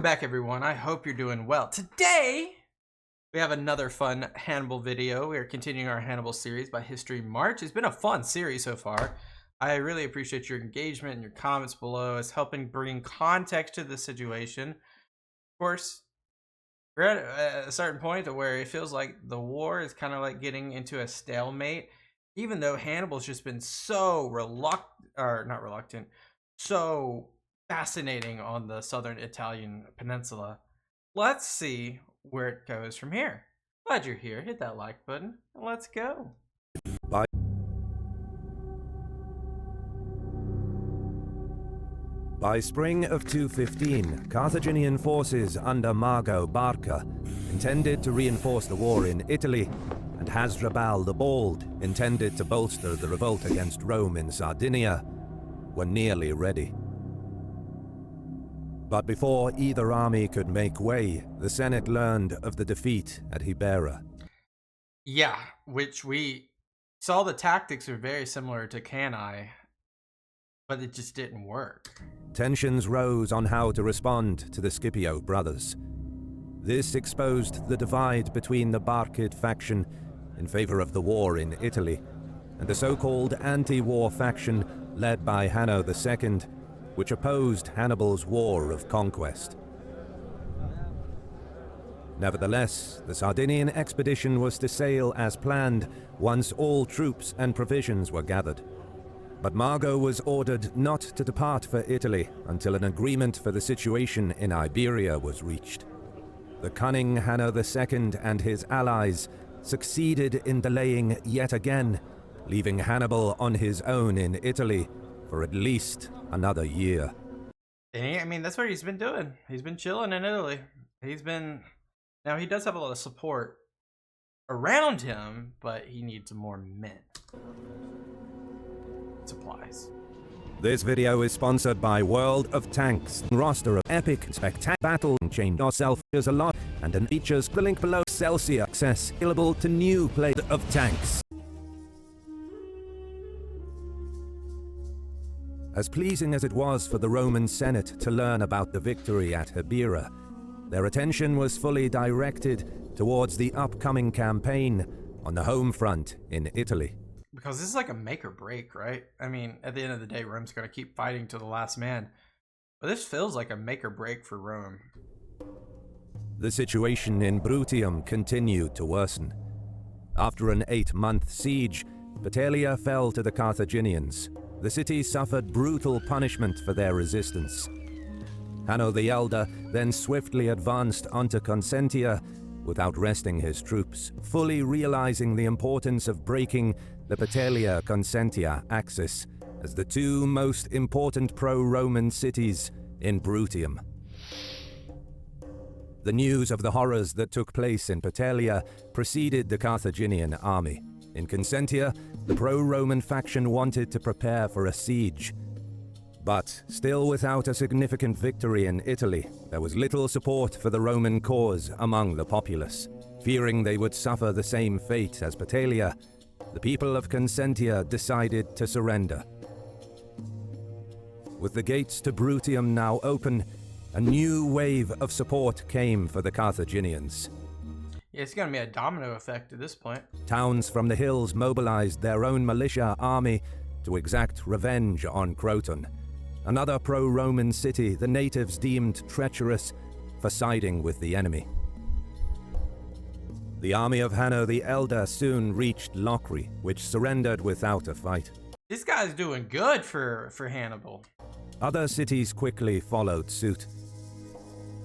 Back everyone, I hope you're doing well. Today we have another fun Hannibal video. We are continuing our Hannibal series by HistoryMarche. It's been a fun series so far. I really appreciate your engagement and your comments below. It's helping bring context to the situation. Of course, we're at a certain point where it feels like the war is kind of like getting into a stalemate, even though Hannibal's just been so so fascinating on the southern Italian peninsula. Let's see where it goes from here. Glad you're here. Hit that like button and let's go. Bye. By spring of 215, Carthaginian forces under Mago Barca intended to reinforce the war in Italy, and Hasdrubal the Bald, intended to bolster the revolt against Rome in Sardinia, were nearly ready. But before either army could make way, the Senate learned of the defeat at Hibera. Yeah, which we saw the tactics are very similar to Cumae, but it just didn't work. Tensions rose on how to respond to the Scipio brothers. This exposed the divide between the Barcid faction in favor of the war in Italy and the so-called anti-war faction led by Hanno II, which opposed Hannibal's war of conquest. Nevertheless, the Sardinian expedition was to sail as planned once all troops and provisions were gathered. But Mago was ordered not to depart for Italy until an agreement for the situation in Iberia was reached. The cunning Hanno II and his allies succeeded in delaying yet again, leaving Hannibal on his own in Italy for at least another year. I mean, that's what he's been doing. He's been chilling in Italy. Now he does have a lot of support around him, but he needs more men. Supplies. This video is sponsored by World of Tanks, roster of epic spectacular battle chain yourself is a lot, and then features the link below. Celsius access available to new players of tanks. As pleasing as it was for the Roman Senate to learn about the victory at Hibera, their attention was fully directed towards the upcoming campaign on the home front in Italy. Because this is like a make or break, right? I mean, at the end of the day, Rome's going to keep fighting to the last man. But this feels like a make or break for Rome. The situation in Bruttium continued to worsen. After an 8-month siege, Petelia fell to the Carthaginians. The city suffered brutal punishment for their resistance. Hanno the Elder then swiftly advanced onto Consentia without resting his troops, fully realizing the importance of breaking the Petelia-Consentia axis as the two most important pro-Roman cities in Bruttium. The news of the horrors that took place in Petelia preceded the Carthaginian army. In Consentia, the pro-Roman faction wanted to prepare for a siege. But still without a significant victory in Italy, there was little support for the Roman cause among the populace. Fearing they would suffer the same fate as Petelia, the people of Consentia decided to surrender. With the gates to Bruttium now open, a new wave of support came for the Carthaginians. Yeah, it's going to be a domino effect at this point. Towns from the hills mobilized their own militia army to exact revenge on Croton, another pro-Roman city the natives deemed treacherous for siding with the enemy. The army of Hanno the Elder soon reached Locri, which surrendered without a fight. This guy's doing good for Hannibal. Other cities quickly followed suit.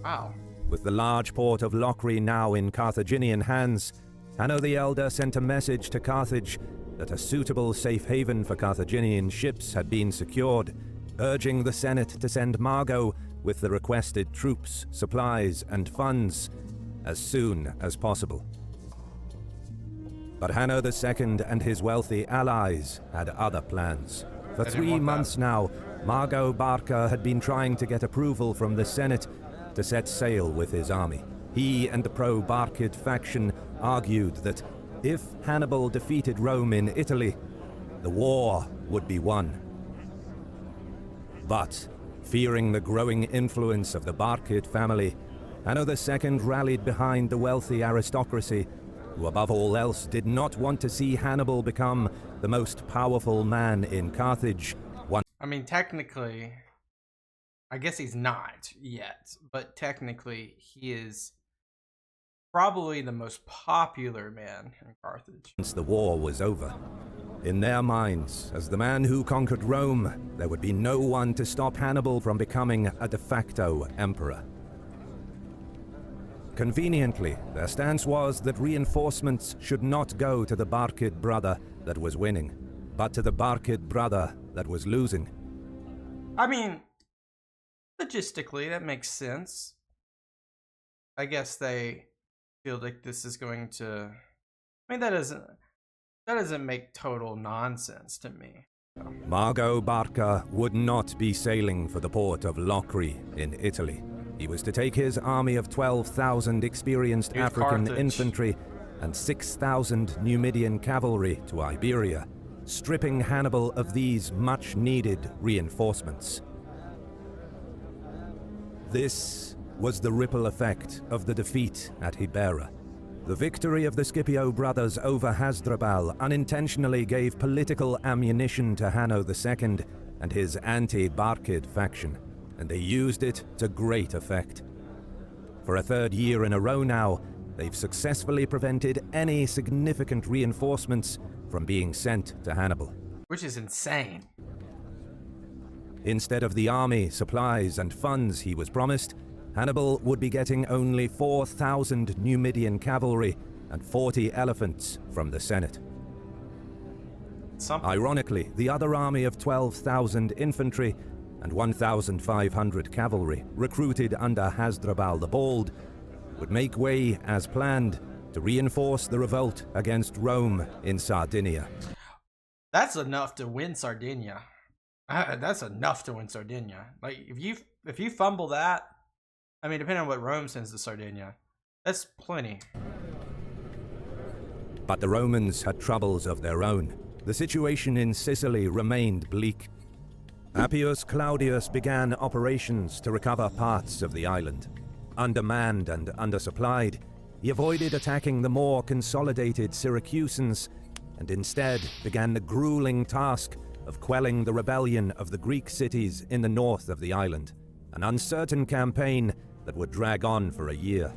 Wow. With the large port of Locri now in Carthaginian hands, Hanno the Elder sent a message to Carthage that a suitable safe haven for Carthaginian ships had been secured, urging the Senate to send Mago with the requested troops, supplies, and funds as soon as possible. But Hanno II and his wealthy allies had other plans. For 3 months now, Mago Barca had been trying to get approval from the Senate to set sail with his army. He and the pro-Barcid faction argued that if Hannibal defeated Rome in Italy, the war would be won. But Fearing the growing influence of the Barcid family, Hanno II rallied behind the wealthy aristocracy, who above all else did not want to see Hannibal become the most powerful man in Carthage. I mean, technically, I guess he's not yet, but technically he is probably the most popular man in Carthage. Once the war was over. In their minds, as the man who conquered Rome, there would be no one to stop Hannibal from becoming a de facto emperor. Conveniently, their stance was that reinforcements should not go to the Barcid brother that was winning, but to the Barcid brother that was losing. I mean, logistically, that makes sense. I guess they feel like this is going to... I mean, that doesn't make total nonsense to me. Mago Barca would not be sailing for the port of Locri in Italy. He was to take his army of 12,000 experienced African infantry and 6,000 Numidian cavalry to Iberia, stripping Hannibal of these much-needed reinforcements. This was the ripple effect of the defeat at Hibera. The victory of the Scipio brothers over Hasdrubal unintentionally gave political ammunition to Hanno II and his anti-Barcid faction, and they used it to great effect. For a third year in a row now, they've successfully prevented any significant reinforcements from being sent to Hannibal. Which is insane. Instead of the army, supplies, and funds he was promised, Hannibal would be getting only 4,000 Numidian cavalry and 40 elephants from the Senate. Ironically, the other army of 12,000 infantry and 1,500 cavalry, recruited under Hasdrubal the Bald, would make way as planned to reinforce the revolt against Rome in Sardinia. That's enough to win Sardinia. That's enough to win Sardinia. Like, if you fumble that, I mean, depending on what Rome sends to Sardinia, that's plenty. But the Romans had troubles of their own. The situation in Sicily remained bleak. Appius Claudius began operations to recover parts of the island. Undermanned and undersupplied, he avoided attacking the more consolidated Syracusans and instead began the grueling task of quelling the rebellion of the Greek cities in the north of the island, an uncertain campaign that would drag on for a year.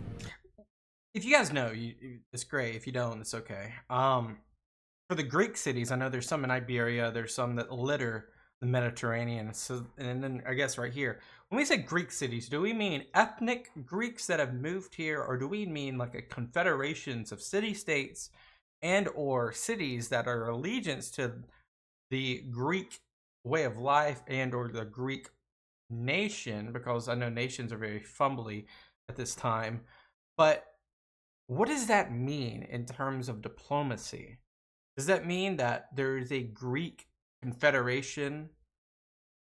If you guys know, it's great. If you don't, it's okay. For the Greek cities, I know there's some in Iberia, there's some that litter the Mediterranean. So, and then I guess right here, when we say Greek cities, do we mean ethnic Greeks that have moved here, or do we mean like a confederations of city-states and or cities that are allegiance to the Greek way of life and or the Greek nation? Because I know nations are very fumbly at this time, but what does that mean in terms of diplomacy? Does that mean that there is a Greek confederation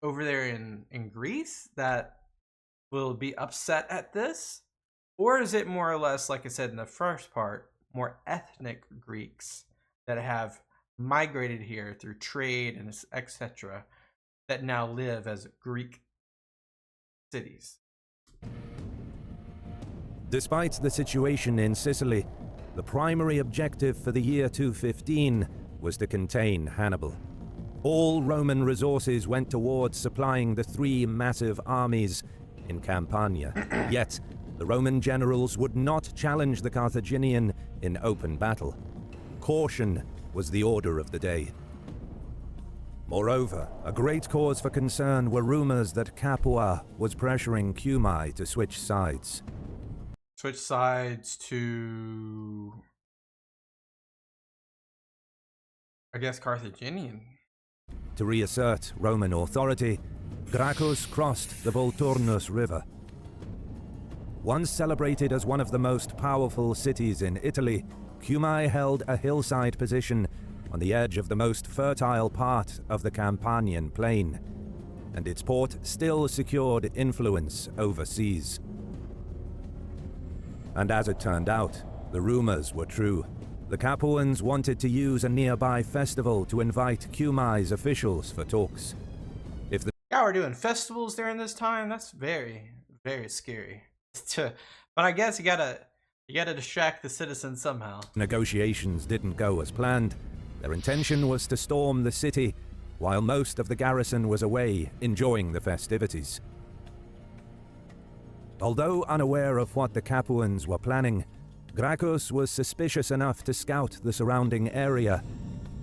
over there in Greece that will be upset at this? Or is it more or less, like I said in the first part, more ethnic Greeks that have migrated here through trade and etc. that now live as Greek cities? Despite the situation in Sicily, the primary objective for the year 215 was to contain Hannibal. All Roman resources went towards supplying the three massive armies in Campania. Yet, the Roman generals would not challenge the Carthaginian in open battle. Caution was the order of the day. Moreover, a great cause for concern were rumors that Capua was pressuring Cumae to switch sides. Switch sides to, I guess, Carthaginian. To reassert Roman authority, Gracchus crossed the Volturnus River. Once celebrated as one of the most powerful cities in Italy, Cumae held a hillside position on the edge of the most fertile part of the Campanian plain, and its port still secured influence overseas. And as it turned out, the rumors were true. The Capuans wanted to use a nearby festival to invite Cumae's officials for talks. Yeah, are doing festivals during this time. That's very, very scary. But I guess you gotta distract the citizens somehow. Negotiations didn't go as planned. Their intention was to storm the city, while most of the garrison was away enjoying the festivities. Although unaware of what the Capuans were planning, Gracchus was suspicious enough to scout the surrounding area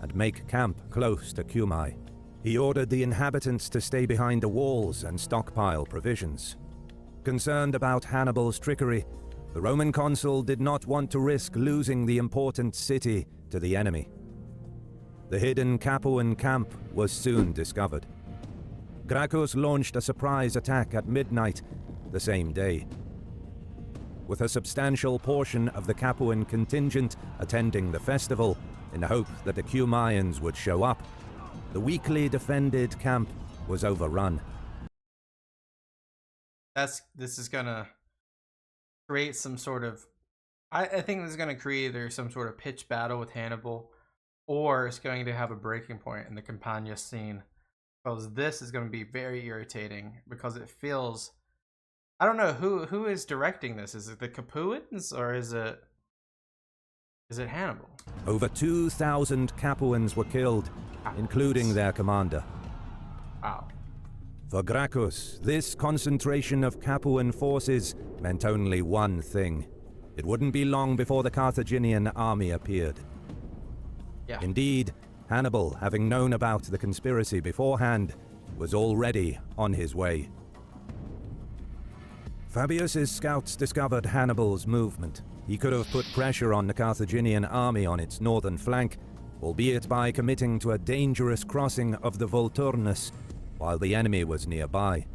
and make camp close to Cumae. He ordered the inhabitants to stay behind the walls and stockpile provisions. Concerned about Hannibal's trickery, the Roman consul did not want to risk losing the important city to the enemy. The hidden Capuan camp was soon discovered. Gracchus launched a surprise attack at midnight the same day. With a substantial portion of the Capuan contingent attending the festival in the hope that the Cumaeans would show up, the weakly defended camp was overrun. This is gonna create some sort of, I think this is gonna create either some sort of pitched battle with Hannibal, or it's going to have a breaking point in the Campania scene, because this is going to be very irritating, because it feels, I don't know who is directing this. Is it the Capuans or is it Hannibal? Over 2,000 Capuans were killed, including their commander. Wow. For Gracchus, this concentration of Capuan forces meant only one thing. It wouldn't be long before the Carthaginian army appeared. Yeah. Indeed, Hannibal, having known about the conspiracy beforehand, was already on his way. Fabius's scouts discovered Hannibal's movement. He could have put pressure on the Carthaginian army on its northern flank, albeit by committing to a dangerous crossing of the Volturnus while the enemy was nearby.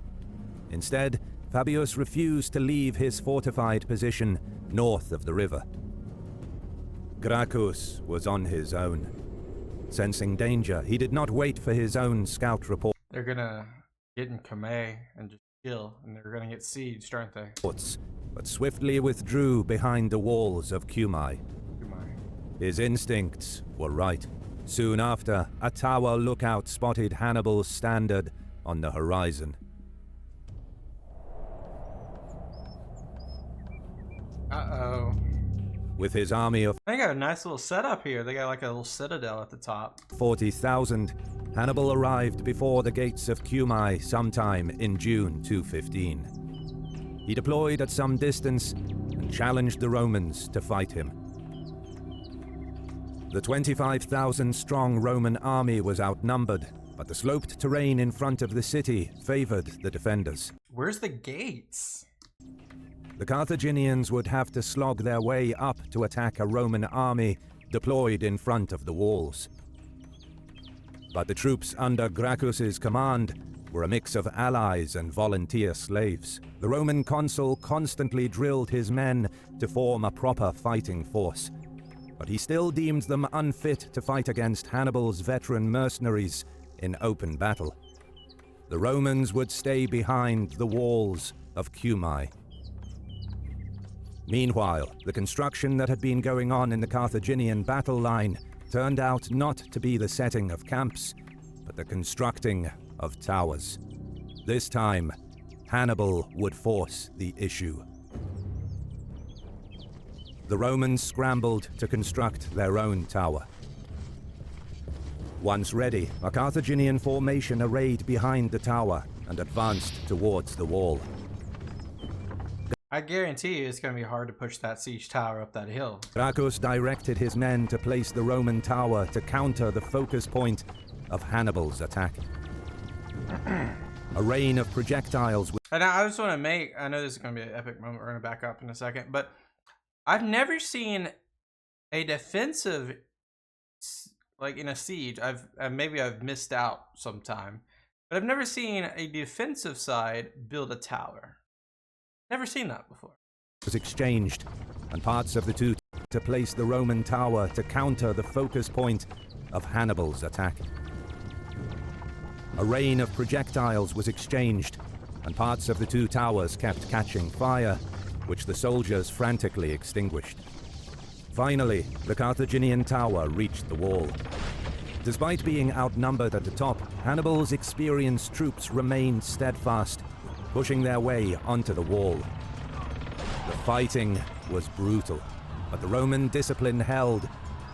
Instead, Fabius refused to leave his fortified position north of the river. Gracchus was on his own. Sensing danger, he did not wait for his own scout report. They're gonna get in Cumae and just chill, and they're gonna get sieged, aren't they? But swiftly withdrew behind the walls of Cumae. His instincts were right. Soon after, a tower lookout spotted Hannibal's standard on the horizon. Uh-oh. With his army of They got a nice little setup here. They got like a little citadel at the top. 40,000, Hannibal arrived before the gates of Cumae sometime in June 215. He deployed at some distance and challenged the Romans to fight him. The 25,000-strong Roman army was outnumbered, but the sloped terrain in front of the city favored the defenders. Where's the gates? The Carthaginians would have to slog their way up to attack a Roman army deployed in front of the walls. But the troops under Gracchus's command were a mix of allies and volunteer slaves. The Roman consul constantly drilled his men to form a proper fighting force, but he still deemed them unfit to fight against Hannibal's veteran mercenaries in open battle. The Romans would stay behind the walls of Cumae. Meanwhile, the construction that had been going on in the Carthaginian battle line turned out not to be the setting of camps, but the constructing of towers. This time, Hannibal would force the issue. The Romans scrambled to construct their own tower. Once ready, a Carthaginian formation arrayed behind the tower and advanced towards the wall. I guarantee you it's going to be hard to push that siege tower up that hill. Gracchus directed his men to place the Roman tower to counter the focus point of Hannibal's attack. A rain of projectiles. And I just want to make, I know this is going to be an epic moment, we're going to back up in a second, but I've never seen a defensive, like in a siege, maybe I've missed out sometime, but I've never seen a defensive side build a tower. Never seen that before. Was exchanged, and parts of the two to place the Roman tower to counter the focus point of Hannibal's attack. A rain of projectiles was exchanged, and parts of the two towers kept catching fire, which the soldiers frantically extinguished. Finally, the Carthaginian tower reached the wall. Despite being outnumbered at the top, Hannibal's experienced troops remained steadfast, pushing their way onto the wall. The fighting was brutal, but the Roman discipline held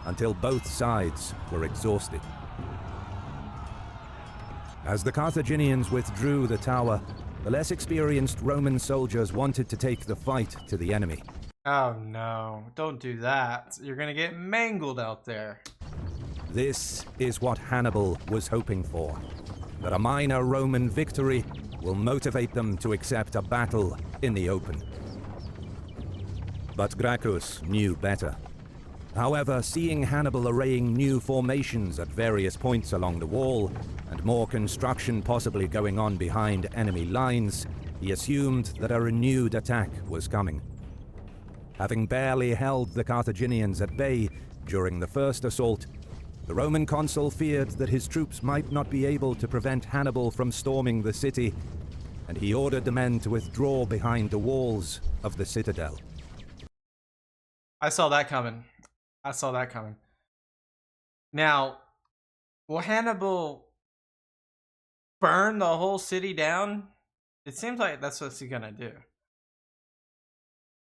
until both sides were exhausted. As the Carthaginians withdrew the tower, the less experienced Roman soldiers wanted to take the fight to the enemy. Oh no, don't do that. You're gonna get mangled out there. This is what Hannibal was hoping for, that a minor Roman victory will motivate them to accept a battle in the open. But Gracchus knew better. However, seeing Hannibal arraying new formations at various points along the wall, and more construction possibly going on behind enemy lines, he assumed that a renewed attack was coming. Having barely held the Carthaginians at bay during the first assault, the Roman consul feared that his troops might not be able to prevent Hannibal from storming the city, and he ordered the men to withdraw behind the walls of the citadel. I saw that coming. I saw that coming. Now, will Hannibal burn the whole city down? It seems like that's what he's gonna do.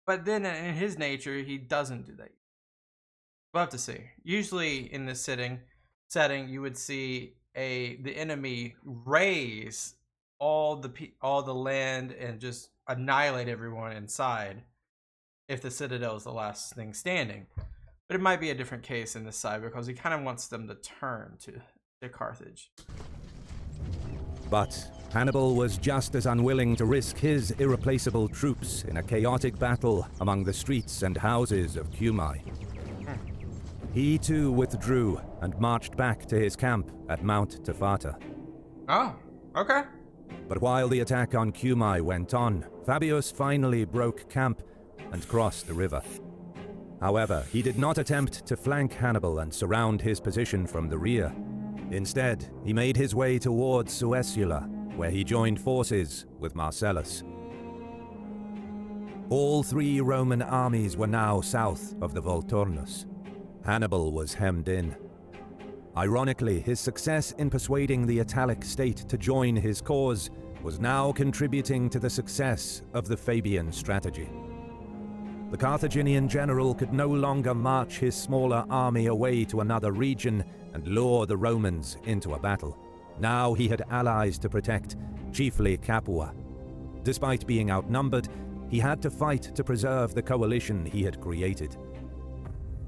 But then in his nature, he doesn't do that. We'll have to see. Usually in this setting, you would see the enemy raise all the land and just annihilate everyone inside if the citadel is the last thing standing. But it might be a different case in this side because he kind of wants them to turn to Carthage. But Hannibal was just as unwilling to risk his irreplaceable troops in a chaotic battle among the streets and houses of Cumae. He too withdrew and marched back to his camp at Mount Tafata. Oh, okay. But while the attack on Cumae went on, Fabius finally broke camp and crossed the river. However, he did not attempt to flank Hannibal and surround his position from the rear. Instead, he made his way towards Suessula, where he joined forces with Marcellus. All three Roman armies were now south of the Volturnus. Hannibal was hemmed in. Ironically, his success in persuading the Italic state to join his cause was now contributing to the success of the Fabian strategy. The Carthaginian general could no longer march his smaller army away to another region and lure the Romans into a battle. Now he had allies to protect, chiefly Capua. Despite being outnumbered, he had to fight to preserve the coalition he had created.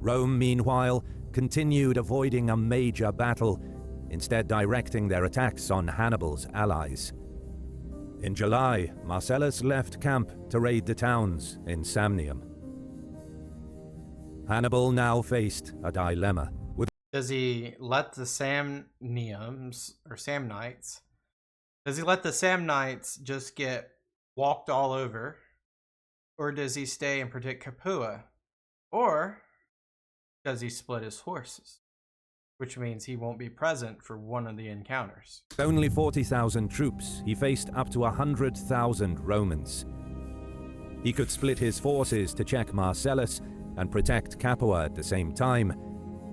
Rome, meanwhile, continued avoiding a major battle, instead directing their attacks on Hannibal's allies. In July, Marcellus left camp to raid the towns in Samnium. Hannibal now faced a dilemma. Does he let the Samniums, or Samnites, does he let the Samnites just get walked all over? Or does he stay and protect Capua? Or does he split his forces? Which means he won't be present for one of the encounters. With only 40,000 troops, he faced up to 100,000 Romans. He could split his forces to check Marcellus and protect Capua at the same time,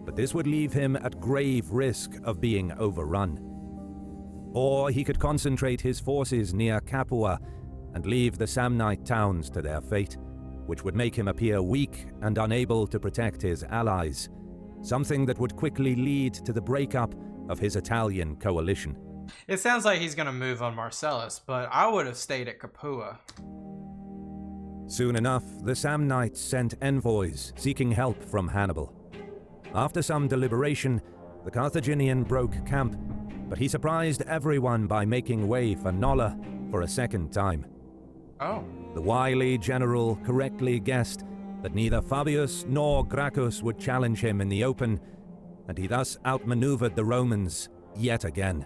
but this would leave him at grave risk of being overrun. Or he could concentrate his forces near Capua and leave the Samnite towns to their fate, which would make him appear weak and unable to protect his allies, something that would quickly lead to the breakup of his Italian coalition. It sounds like he's going to move on Marcellus, but I would have stayed at Capua. Soon enough, the Samnites sent envoys seeking help from Hannibal. After some deliberation, the Carthaginian broke camp, but he surprised everyone by making way for Nola for a second time. Oh. The wily general correctly guessed that neither Fabius nor Gracchus would challenge him in the open, and he thus outmaneuvered the Romans yet again.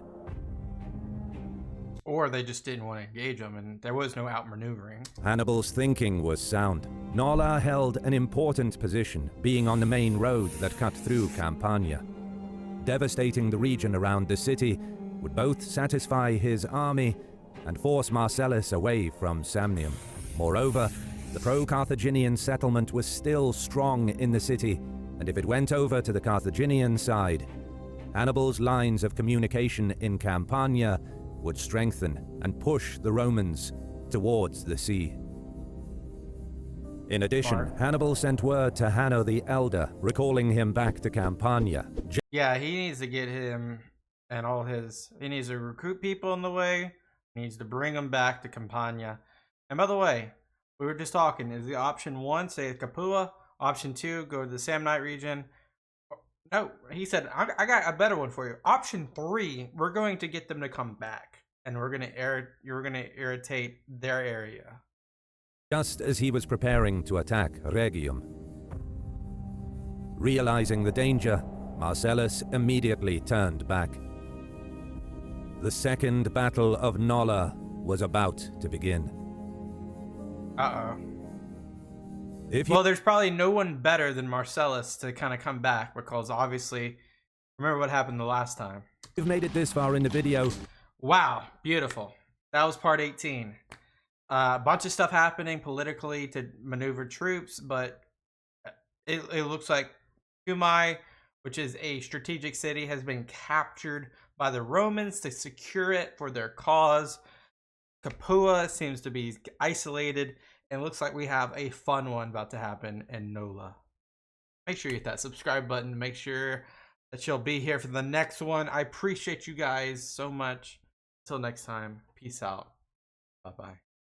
Or they just didn't want to engage him, and there was no outmaneuvering. Hannibal's thinking was sound. Nola held an important position, being on the main road that cut through Campania. Devastating the region around the city would both satisfy his army and force Marcellus away from Samnium. Moreover, the pro-Carthaginian settlement was still strong in the city, and if it went over to the Carthaginian side, Hannibal's lines of communication in Campania would strengthen and push the Romans towards the sea. In addition, Hannibal sent word to Hanno the Elder, recalling him back to Campania. Yeah, he needs to get him and all his... He needs to recruit people in the way. He needs to bring them back to Campania. And by the way, we were just talking. Is the option 1, say Capua? Option 2, go to the Samnite region. No, he said, I got a better one for you. Option 3, we're going to get them to come back. And you're going to irritate their area. Just as he was preparing to attack Rhegium. Realizing the danger, Marcellus immediately turned back. The Second Battle of Nola was about to begin. Well, there's probably no one better than Marcellus to kind of come back, because obviously, remember what happened the last time. You've made it this far in the video. Wow, beautiful. That was part 18. A bunch of stuff happening politically to maneuver troops, but it looks like Cumae, which is a strategic city, has been captured by the Romans to secure it for their cause. Capua seems to be isolated, and it looks like we have a fun one about to happen in Nola. Make sure you hit that subscribe button. Make sure that you'll be here for the next one. I appreciate you guys so much. Until next time, peace out. Bye-bye.